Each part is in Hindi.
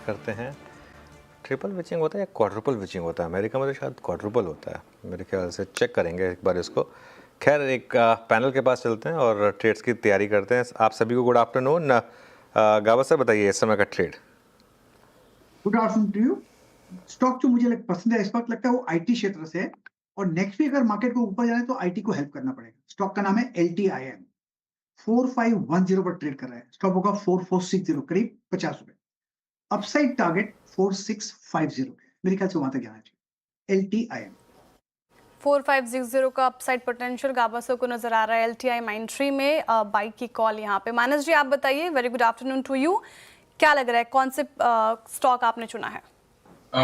करते हैं। ट्रिपल विचिंग होता है या क्वाड्रुपल विचिंग होता है? अमेरिका में तो शायद क्वाड्रुपल होता है मेरे ख्याल से। चेक करेंगे एक बार इसको। खैर, एक पैनल के पास चलते हैं और ट्रेड्स की तैयारी करते हैं। आप सभी को गुड आफ्टरनून। गावा सर, बताइए इस समय का trade. Good afternoon to you. Stock जो मुझे पसंद है इस वक्त लगता है वो आईटी क्षेत्र से है, और नेक्स्ट वीक अगर मार्केट को ऊपर जाना है तो आईटी को हेल्प करना पड़ेगा। स्टॉक का नाम है LTIM, 4510 पर ट्रेड कर रहा है। स्टॉप होगा 4460, करीब 50 रुपए। अपसाइड टारगेट 4650 पे, मेरे ख्याल से वहां तक जाना चाहिए। LTIM 4560 का अपसाइड पोटेंशियल गाबासो को नजर आ रहा है LTI माइंट्री में। बाई की कॉल यहाँ पे। मानस जी, आप बताइए। Very good afternoon to you. क्या लग रहा है, कौन से स्टॉक आपने चुना है?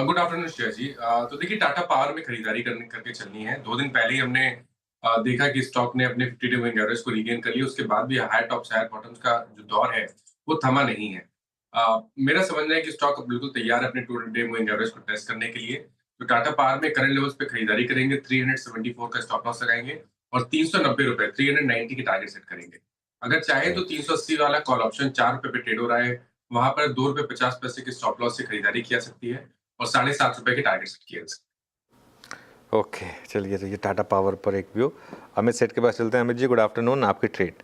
गुड आफ्टरनून श्रेया जी। तो देखिए, टाटा पावर में खरीदारी करके चलनी है। 2 दिन पहले ही हमने देखा कि स्टॉक ने अपने 50 डे मूविंग एवरेज को रीगेन कर लिया। उसके बाद भी हाई टॉप्स हाई बॉटम्स का जो दौर है वो थमा नहीं है। मेरा समझना है कि स्टॉक अब बिल्कुल तैयार है अपने 2 डे मूविंग एवरेज को टेस्ट करने के लिए। तो टाटा पावर में करंट लेवल्स पे खरीदारी करेंगे, 374 का स्टॉप लॉस लगाएंगे और 390 रुपए 390 की टारगेट सेट करेंगे। अगर चाहे तो 380 वाला कॉल ऑप्शन 4 रुपए पे ट्रेड हो रहा है, वहां पर 2 रुपए 50 पैसे के स्टॉप लॉस से खरीदारी की जा सकती है और 7.5 रुपए के टारगेट सेट किए। ओके, चलिए, तो ये टाटा पावर पर एक व्यू। अमित सेठ के पास चलते हैं। Amit ji, good afternoon. आपकी ट्रेड।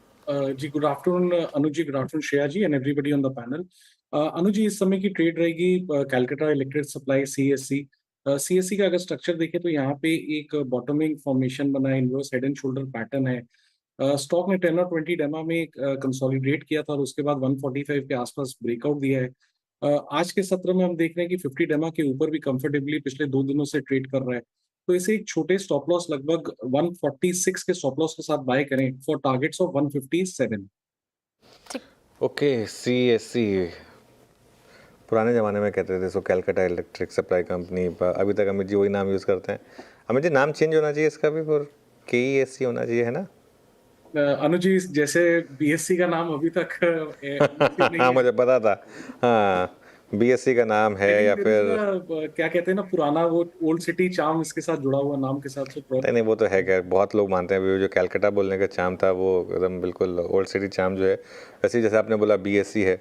जी good afternoon Anuj ji, good afternoon Shreya ji and everybody on the panel. Anuj ji, इस समय की ट्रेड रहेगी Calcutta electric supply CSC। CSC का अगर स्ट्रक्चर देखें तो यहाँ पे एक बॉटमिंग फॉर्मेशन बना है, inverse head and shoulder pattern है। स्टॉक ने 10 और 20 डेमा में कंसोलिडेट किया था और उसके बाद 145 के आसपास ब्रेकआउट दिया है। आज के सत्र में हम देख रहे हैं कि 50 डेमा के ऊपर भी कंफर्टेबली पिछले 2 दिनों से ट्रेड कर रहा है। तो इसे एक छोटे स्टॉप लॉस लगभग 146 के स्टॉप लॉस के साथ बाय करें for targets of 157। Okay, CSC पुराने ज़माने में कहते थे, सो कैलकाटा इलेक्ट्रिक सप्लाई कंपनी। अभी तक अमित जी वही नाम यूज़ करते हैं। अमित जी, नाम चेंज होना चाहिए इसका भी, फिर KESC होना चाहिए, है ना? अनुज जी, जैसे BSC का नाम अभी तक नहीं हाँ, है, मुझे पता था। हाँ, BSC का नाम है लेकिन या there is फिर क्या कहते हैं ना, पुराना वो ओल्ड सिटी चार्म इसके साथ जुड़ा हुआ नाम के साथ। नहीं, वो तो है। क्या बहुत लोग मानते हैं वो जो कैलकाटा बोलने का चार्म था वो एकदम बिल्कुल ओल्ड सिटी चार्म जो है। वैसे ही जैसे आपने बोला BSC है,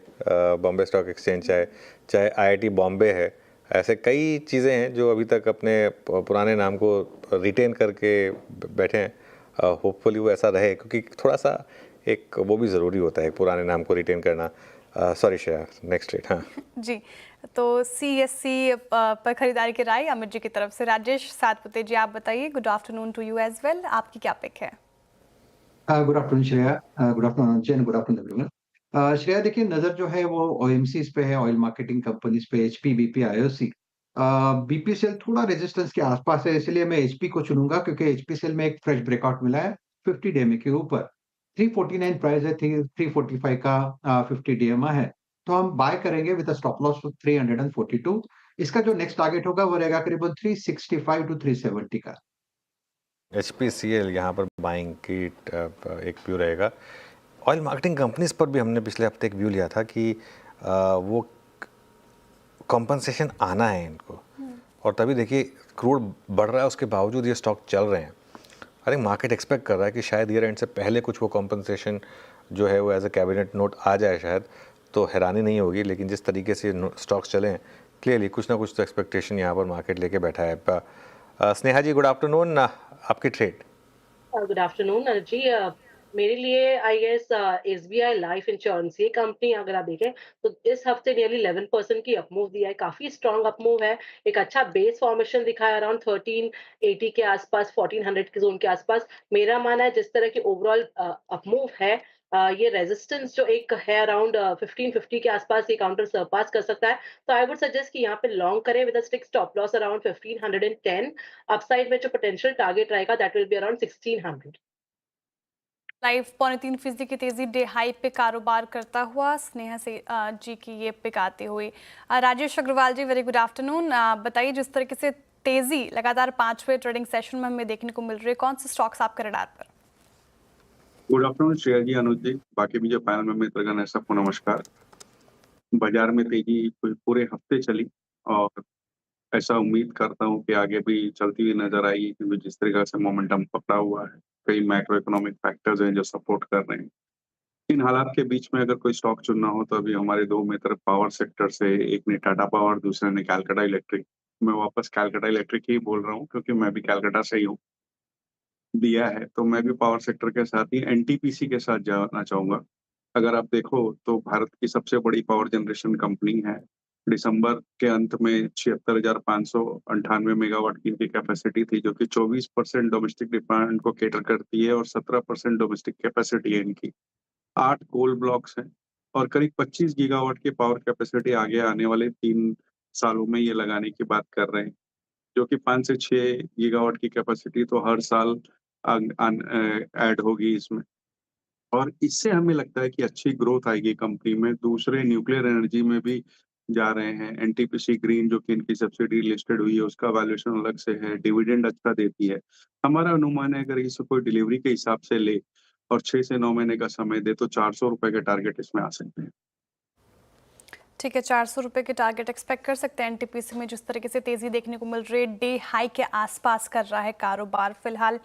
बॉम्बे स्टॉक एक्सचेंज, चाहे चाहे IIT बॉम्बे है। ऐसे कई चीज़ें हैं जो अभी तक अपने पुराने नाम को रिटेन करके बैठे हैं। होपफुली वो ऐसा रहे, क्योंकि थोड़ा सा एक वो भी ज़रूरी होता है पुराने नाम को रिटेन करना। Sorry Shreya, next rate. हाँ जी, तो CSC पर खरीदारी की राय अमित जी की तरफ से। राजेश सातपुते जी, आप बताइए। Good afternoon to you as well. आपकी क्या पिक है? Good afternoon Shreya, good afternoon Ajay, good afternoon everyone. Shreya देखिए, नजर जो है वो OMCs पे है, ऑयल मार्केटिंग कंपनीज पे, HP, BP, IOC। BPCL थोड़ा रेजिस्टेंस के आसपास है, इसलिए मैं HP को चुनूंगा, क्योंकि HPCL में एक फ्रेश ब्रेकआउट मिला है 50 DMA के ऊपर। 349 प्राइस है, 345 का 50 DMA है। तो हम बाय करेंगे विद स्टॉप लॉस 342। इसका जो नेक्स्ट टारगेट होगा वो रहेगा करीबन 365 टू 370 का। HPCL यहाँ पर बाइंग की एक व्यू रहेगा। ऑयल मार्केटिंग कंपनीज पर भी हमने पिछले हफ्ते एक व्यू लिया था कि वो कॉम्पनसेशन आना है इनको, और तभी देखिए क्रूड बढ़ रहा है, उसके बावजूद ये स्टॉक चल रहे हैं। आई थिंक मार्केट एक्सपेक्ट कर रहा है कि शायद ईयर एंड से पहले कुछ वो कॉम्पनसेशन जो है वो एज अ कैबिनेट नोट आ जाए शायद, तो हैरानी नहीं होगी। लेकिन जिस तरीके से स्टॉक्स चले हैं, क्लियरली कुछ ना कुछ तो एक्सपेक्टेशन यहाँ पर मार्केट लेके बैठा है। Sneha ji, good afternoon. आपकी ट्रेड। Good afternoon ji. मेरे लिए I guess SBI life insurance, ये कंपनी अगर आप देखें तो इस हफ्ते नियरली 11% की अपमूव दिया है। काफी स्ट्रांग अपमूव है। एक अच्छा बेस फॉर्मेशन दिखाया अराउंड 1380 के आसपास, 1400 के जोन के आसपास। मेरा मानना है जिस तरह की ओवरऑल अपमूव है, ये रेजिस्टेंस जो एक है अराउंड 1550 के आसपास, ये काउंटर सरपास कर सकता है। तो आई वुड सजेस्ट कि यहाँ पे लॉन्ग करें with a strict stop loss around 1510। Upside में जो पोटेंशियल टारगेट रहेगा that will be around 1600। Live 3.25% की तेजी डे हाई पे कारोबार करता हुआ स्नेहा से जी की ये पिक आती हुई। राजेश अग्रवाल जी, वेरी गुड आफ्टरनून। बताइए, जिस तरीके से तेजी लगातार 5वें ट्रेडिंग सेशन में हमें देखने को मिल रही है, कौन से स्टॉक्स आपके रडार पर? गुड आफ्टरनून श्रेया जी, अनुज जी, बाकी भी जो पैनल में मित्रगण है सबको नमस्कार। बाजार में तेजी पूरे हफ्ते चली और ऐसा उम्मीद करता हूँ कि आगे भी चलती हुई नजर आएगी, क्योंकि जिस तरीके से मोमेंटम पकड़ा हुआ है, कई मैक्रो इकोनॉमिक फैक्टर्स हैं जो सपोर्ट कर रहे हैं। इन हालात के बीच में अगर कोई स्टॉक चुनना हो तो अभी हमारे 2 मित्र पावर सेक्टर से, एक ने टाटा पावर, दूसरे ने कैलकाटा इलेक्ट्रिक। मैं वापस कैलकाटा इलेक्ट्रिक ही बोल रहा हूँ क्योंकि मैं भी कैलकाटा से ही हूँ, दिया है, तो मैं भी पावर सेक्टर के साथ ही एनटीपीसी के साथ जाना चाहूँगा। अगर आप देखो तो भारत की सबसे बड़ी पावर जनरेशन कंपनी है। दिसंबर के अंत में 76,598 मेगावाट की इनकी कैपेसिटी थी, जो कि 24% डोमेस्टिक डिमांड को कैटर करती है और 17% डोमेस्टिक कैपेसिटी है इनकी। 8 कोल ब्लॉक्स हैं और करीब 25 गीगावाट की पावर कैपेसिटी आगे आने वाले 3 सालों में ये लगाने की बात कर रहे हैं, जो कि 5 से 6 गीगावाट की कैपेसिटी तो हर साल ऐड होगी इसमें। और इससे हमें लगता है कि अच्छी ग्रोथ आएगी कंपनी में। दूसरे न्यूक्लियर एनर्जी में भी जा रहे हैं। एनटीपीसी ग्रीन जो कि इनकी सब्सिडी लिस्टेड हुई है, उसका वैल्यूएशन अलग से है, डिविडेंड अच्छा देती है। हमारा अनुमान है अगर इसे कोई डिलीवरी के हिसाब से ले और 6 से 9 महीने का समय दे तो ₹400 के टारगेट इसमें आ सकते हैं। ठीक है, 400 रुपए के टारगेट एक्सपेक्ट कर सकते हैं एनटीपीसी में। जिस तरीके से तेजी देखने को मिल रही है, डे हाई के आसपास कर रहा है कारोबार फिलहाल।